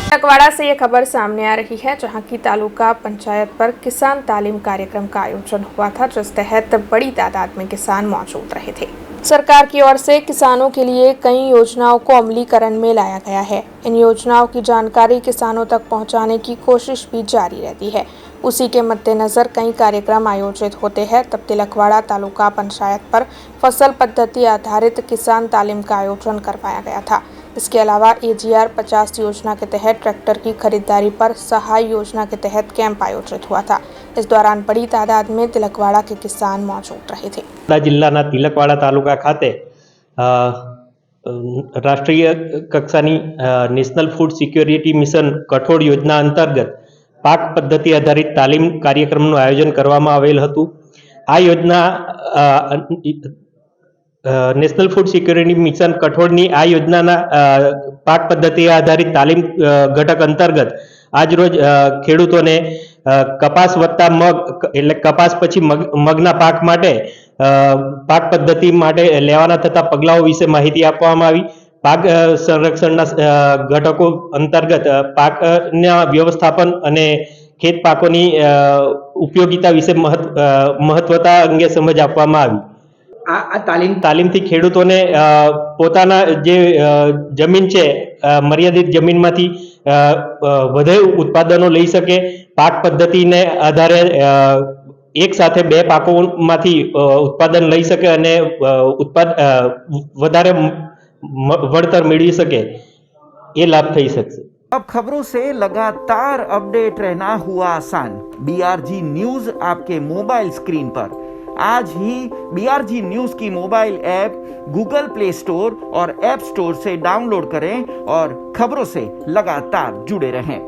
तिलकवाड़ा से ये खबर सामने आ रही है, जहां की तालुका पंचायत पर किसान तालीम कार्यक्रम का आयोजन हुआ था, जिस तहत बड़ी तादाद में किसान मौजूद रहे थे। सरकार की ओर से किसानों के लिए कई योजनाओं को अमलीकरण में लाया गया है। इन योजनाओं की जानकारी किसानों तक पहुंचाने की कोशिश भी जारी रहती है। उसी के मद्देनजर कई कार्यक्रम आयोजित होते हैं। तब तिलकवाड़ा तालुका पंचायत पर फसल पद्धति आधारित किसान तालीम का आयोजन करवाया गया था। इसके अलावा AGR 50 योजना के तहत ट्रैक्टर की खरीदारी पर सहाय योजना के तहत कैंप आयोजित हुआ था। इस दौरान बड़ी तादाद में तिलकवाड़ा के किसान मौजूद रहे थे। जिल्लाना तिलकवाड़ा तालुका खाते राष्ट्रीय कक्षानी नेशनल फूड सिक्योरिटी मिशन कठोर योजना अंतर्गत पाक पद्धति आधारित तालीम कार्यक्रमનું આયોજન કરવામાં આવેલ હતું। આ યોજના નેશનલ ફૂડ સિક્યોરિટી મિશન કઠોળની આ યોજનાના પાક પદ્ધતિ આધારિત તાલીમ ઘટક અંતર્ગત આજરોજ ખેડૂતોને કપાસ વત્તા મગ એટલે કપાસ પછી મગના પાક માટે પાક પદ્ધતિ માટે લેવાના થતા પગલાઓ વિશે માહિતી આપવામાં આવી। પાક સંરક્ષણના ઘટકો અંતર્ગત પાકના વ્યવસ્થાપન અને ખેત પાકોની ઉપયોગિતા વિશે મહત્વતા અંગે સમજ આપવામાં આવી। આ તાલીમથી ખેડૂતોને પોતાના જે જમીન છે મર્યાદિત જમીનમાંથી વધુ ઉત્પાદનો લઈ શકે, પાક પદ્ધતિને આધારે એક સાથે બે પાકોમાંથી ઉત્પાદન લઈ શકે અને વધારે વળતર મેળવી શકે, એ લાભ થઈ શકશે। अब खबरों से लगातार अपडेट रहना हुआ आसान। BRG न्यूज आपके मोबाइल स्क्रीन पर। आज ही BRG न्यूज की mobile app Google play store और ऐप स्टोर से डाउनलोड करें और खबरों से लगातार जुड़े रहें।